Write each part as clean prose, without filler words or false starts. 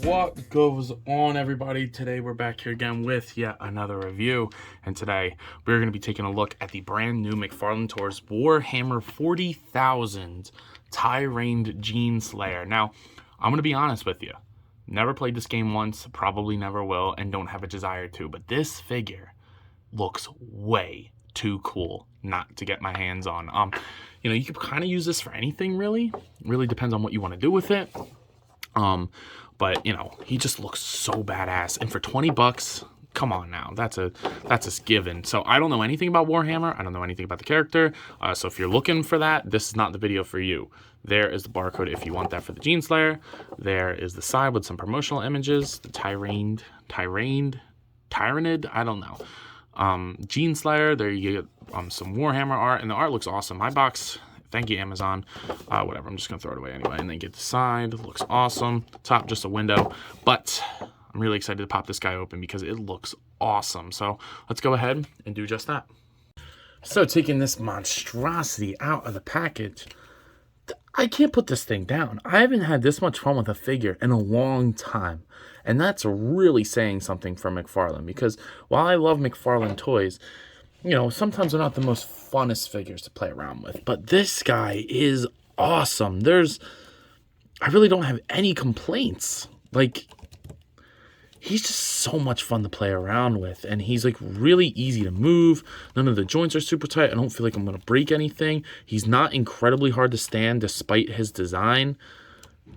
What goes on, everybody? Today we're back here again with yet another review, and today we're going to be taking a look at the brand new McFarlane Toys Warhammer 40,000 Tyranid Genestealer. Now, I'm going to be honest with you. Never played this game once, probably never will, and don't have a desire to, but this figure looks way too cool not to get my hands on. You know, you could kind of use this for anything, really. Really depends on what you want to do with it. But, you know, he just looks so badass. And for 20 bucks, come on now. That's a given. So I don't know anything about Warhammer. I don't know anything about the character. So if you're looking for that, this is not the video for you. There is the barcode if you want that for the Genestealer. There is the side with some promotional images. The Tyranid, I don't know. Genestealer, there you get some Warhammer art. And the art looks awesome. My box... Thank you, Amazon. Whatever, I'm just going to throw it away anyway. And then get the side. Looks awesome. Top, just a window. But I'm really excited to pop this guy open because it looks awesome. So let's go ahead and do just that. So taking this monstrosity out of the package, I can't put this thing down. I haven't had this much fun with a figure in a long time. And that's really saying something for McFarlane. Because while I love McFarlane Toys, you know, sometimes they're not the most funnest figures to play around with. But this guy is awesome. I really don't have any complaints. Like, he's just so much fun to play around with. And he's, like, really easy to move. None of the joints are super tight. I don't feel like I'm going to break anything. He's not incredibly hard to stand despite his design.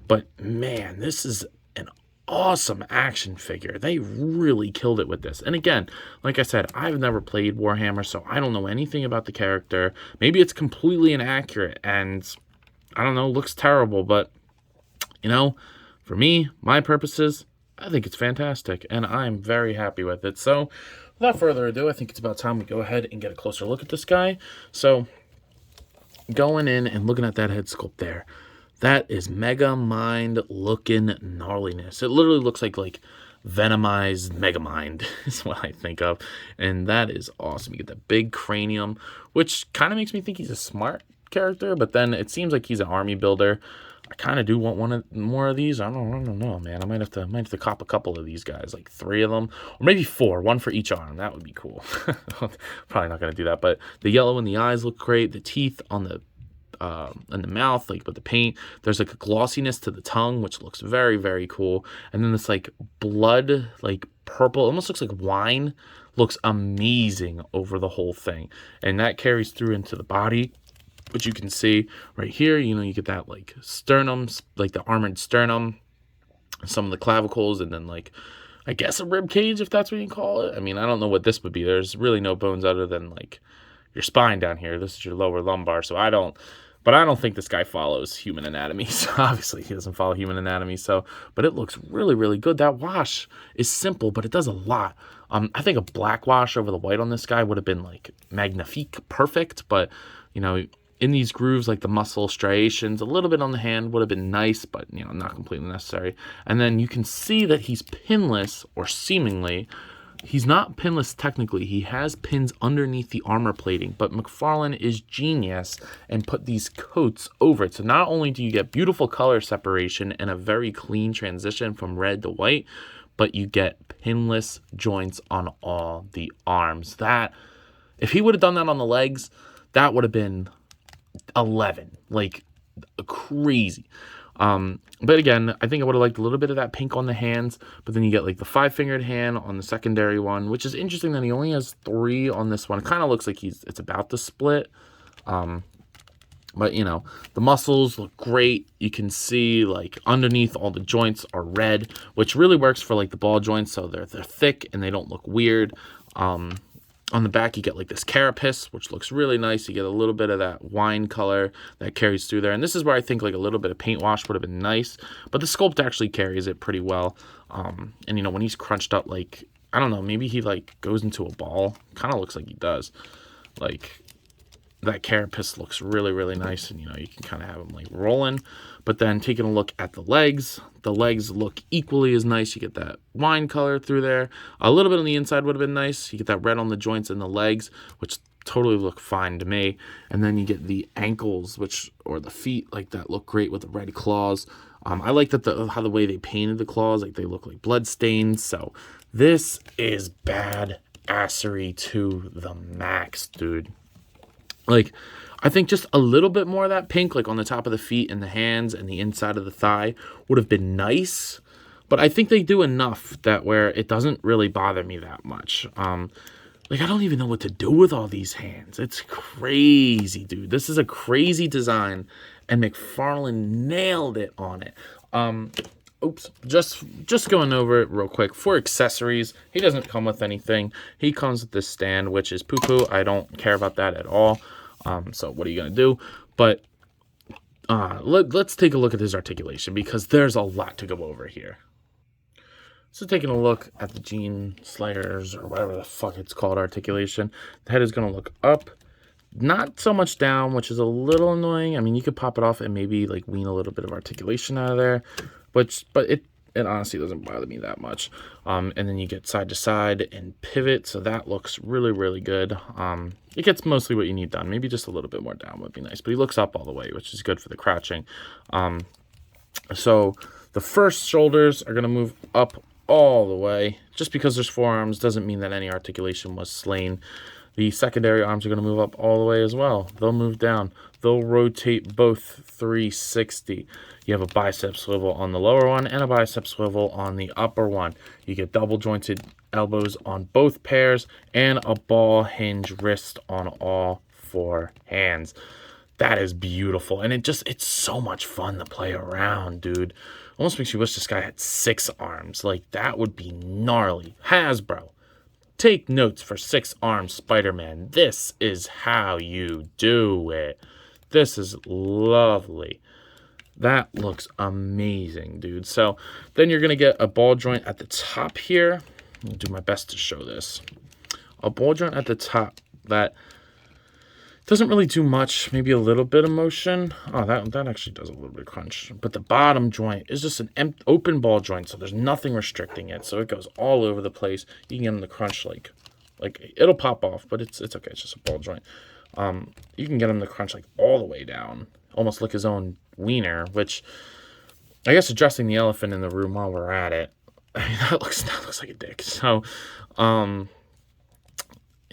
But, man, this is an awesome action figure. They really killed it with this. And again, like I said, I've never played Warhammer, so I don't know anything about the character. Maybe it's completely inaccurate and I don't know, looks terrible, but you know, for me, my purposes, I think it's fantastic and I'm very happy with it. So without further ado, I think it's about time we go ahead and get a closer look at this guy. So going in and looking at that head sculpt there, that is mega mind looking gnarliness. It literally looks like venomized mega mind is what I think of. And that is awesome. You get that big cranium, which kind of makes me think he's a smart character, but then it seems like he's an army builder. I kind of do want more of these. I don't know, man. I might have to cop a couple of these guys, like 3 of them, or maybe 4, 1 for each arm. That would be cool. Probably not going to do that, but the yellow in the eyes look great. The teeth on the in the mouth, like with the paint, there's like a glossiness to the tongue, which looks very, very cool. And then this like blood, like purple, almost looks like wine, looks amazing over the whole thing. And that carries through into the body, which you can see right here. You know, you get that like sternum, like the armored sternum, some of the clavicles, and then like I guess a rib cage, if that's what you call it. I mean, I don't know what this would be. There's really no bones other than like your spine down here. This is your lower lumbar. So I don't think this guy follows human anatomy. So obviously he doesn't follow human anatomy. So, but it looks really, really good. That wash is simple, but it does a lot. I think a black wash over the white on this guy would have been like magnifique, perfect. But you know, in these grooves, like the muscle striations, a little bit on the hand would have been nice, but you know, not completely necessary. And then you can see that he's pinless, or seemingly. He's not pinless technically. He has pins underneath the armor plating, but McFarlane is genius and put these coats over it. So not only do you get beautiful color separation and a very clean transition from red to white, but you get pinless joints on all the arms. That, if he would have done that on the legs, that would have been 11, like crazy. But again, I think I would have liked a little bit of that pink on the hands, but then you get like the 5-fingered hand on the secondary one, which is interesting that he only has 3 on this one. It kind of looks like it's about to split. But you know, the muscles look great. You can see like underneath all the joints are red, which really works for like the ball joints. So they're thick and they don't look weird. On the back, you get like this carapace, which looks really nice. You get a little bit of that wine color that carries through there. And this is where I think like a little bit of paint wash would have been nice. But the sculpt actually carries it pretty well. And, you know, when he's crunched up, like, I don't know, maybe he like goes into a ball. Kind of looks like he does. Like, that carapace looks really, really nice. And, you know, you can kind of have him like rolling. But then taking a look at the legs look equally as nice. You get that wine color through there. A little bit on the inside would have been nice. You get that red on the joints and the legs, which totally look fine to me. And then you get the ankles, or the feet, like that look great with the red claws. I like that how the way they painted the claws, like they look like blood stains. So this is badassery to the max, dude. Like, I think just a little bit more of that pink, like on the top of the feet and the hands and the inside of the thigh, would have been nice. But I think they do enough that where it doesn't really bother me that much. Like, I don't even know what to do with all these hands. It's crazy, dude. This is a crazy design, and McFarlane nailed it on it. Oops, just going over it real quick. For accessories, he doesn't come with anything. He comes with this stand, which is poo-poo. I don't care about that at all. So what are you going to do? But let's take a look at his articulation, because there's a lot to go over here. So taking a look at the Genestealer's, or whatever the fuck it's called, articulation, the head is going to look up, not so much down, which is a little annoying. I mean, you could pop it off and maybe like wean a little bit of articulation out of there, but it honestly doesn't bother me that much. And then you get side to side and pivot, so that looks really, really good. It gets mostly what you need done. Maybe just a little bit more down would be nice, but he looks up all the way, which is good for the crouching. So the first shoulders are going to move up all the way. Just because there's forearms doesn't mean that any articulation was slain. The secondary arms are going to move up all the way as well. They'll move down. They'll rotate both 360. You have a bicep swivel on the lower one and a bicep swivel on the upper one. You get double jointed elbows on both pairs and a ball hinge wrist on all 4 hands. That is beautiful, and it's so much fun to play around, dude. Almost makes you wish this guy had 6 arms. Like, that would be gnarly. Hasbro, take notes for 6-arm Spider-Man. This is how you do it. This is lovely. That looks amazing, dude. So then you're going to get a ball joint at the top here. I'll do my best to show this. A ball joint at the top that doesn't really do much, maybe a little bit of motion. Oh, that actually does a little bit of crunch. But the bottom joint is just an open ball joint, so there's nothing restricting it. So it goes all over the place. You can get them to crunch like it'll pop off, but it's okay. It's just a ball joint. You can get him to crunch like all the way down, almost like his own wiener. Which, I guess, addressing the elephant in the room while we're at it, I mean, that looks like a dick. So, you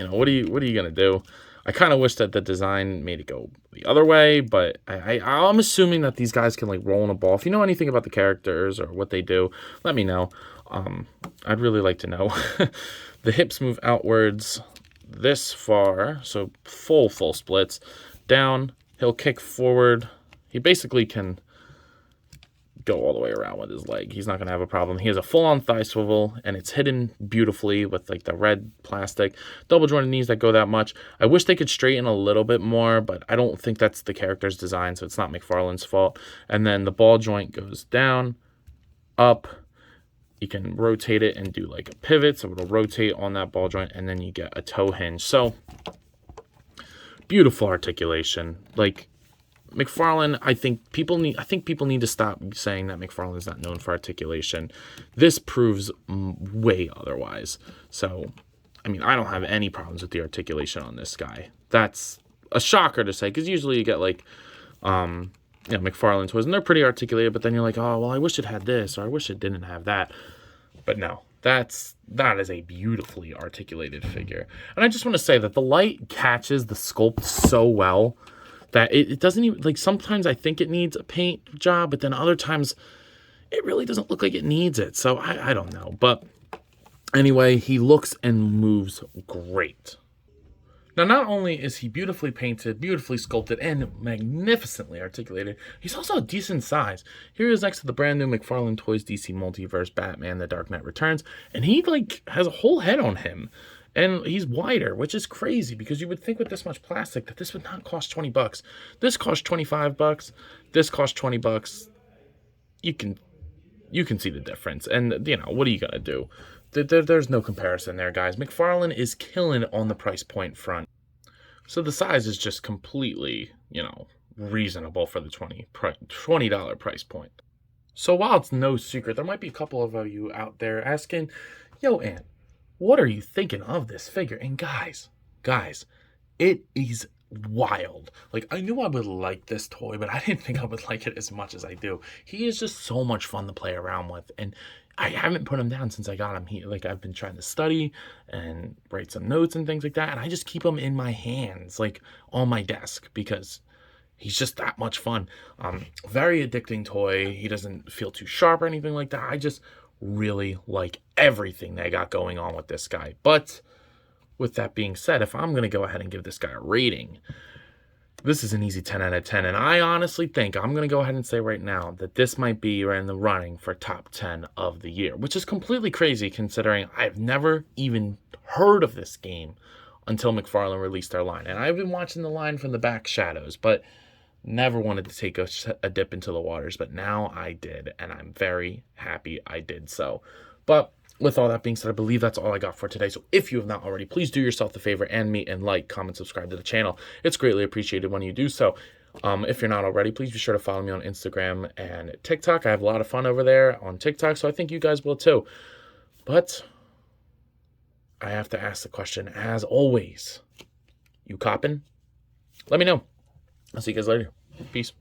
know, what are you gonna do? I kind of wish that the design made it go the other way, but I'm assuming that these guys can like roll in a ball. If you know anything about the characters or what they do, let me know. I'd really like to know. The hips move outwards this far, so full splits. Down, he'll kick forward. He basically can go all the way around with his leg. He's not going to have a problem. He has a full-on thigh swivel, and it's hidden beautifully with like the red plastic. Double jointed knees that go that much. I wish they could straighten a little bit more, but I don't think that's the character's design, so it's not McFarlane's fault. And then the ball joint goes down, up. You can rotate it and do like a pivot, so it'll rotate on that ball joint, and then you get a toe hinge. So beautiful articulation. Like, McFarlane, I think people need to stop saying that McFarlane is not known for articulation. This proves way otherwise. So, I mean, I don't have any problems with the articulation on this guy. That's a shocker to say, because usually you get like, McFarlane Toys, and they're pretty articulated, but then you're like, oh, well, I wish it had this, or I wish it didn't have that. But no, that is a beautifully articulated figure. And I just want to say that the light catches the sculpt so well that it doesn't even, like, sometimes I think it needs a paint job, but then other times it really doesn't look like it needs it. So I don't know. But anyway, he looks and moves great. Now, not only is he beautifully painted, beautifully sculpted, and magnificently articulated, he's also a decent size. Here he is next to the brand new McFarlane Toys DC Multiverse Batman The Dark Knight Returns, and he like has a whole head on him. And he's wider, which is crazy, because you would think with this much plastic that this would not cost $20. This cost $25. This cost $20. You can see the difference. And, you know, what are you going to do? There's no comparison there, guys. McFarlane is killing it on the price point front. So the size is just completely, reasonable for the $20 price point. So while it's no secret, there might be a couple of you out there asking, yo, Ant, what are you thinking of this figure? And guys, It is wild. Like, I knew I would like this toy, but I didn't think I would like it as much as I do. He is just so much fun to play around with, and I haven't put him down since I got him. I've been trying to study and write some notes and things like that, and I just keep him in my hands, like on my desk, because he's just that much fun. Very addicting toy. He doesn't feel too sharp or anything like that. I just really like everything they got going on with this guy. But with that being said, if I'm going to go ahead and give this guy a rating, this is an easy 10 out of 10. And I honestly think I'm going to go ahead and say right now that this might be in the running for top 10 of the year, which is completely crazy considering I've never even heard of this game until McFarlane released their line. And I've been watching the line from the back shadows, but never wanted to take a dip into the waters. But now I did, and I'm very happy I did so. But with all that being said, I believe that's all I got for today. So if you have not already, please do yourself the favor and me and like, comment, subscribe to the channel. It's greatly appreciated when you do so. If you're not already, please be sure to follow me on Instagram and TikTok. I have a lot of fun over there on TikTok, so I think you guys will too. But I have to ask the question, as always, you coppin'? Let me know. I'll see you guys later. Peace.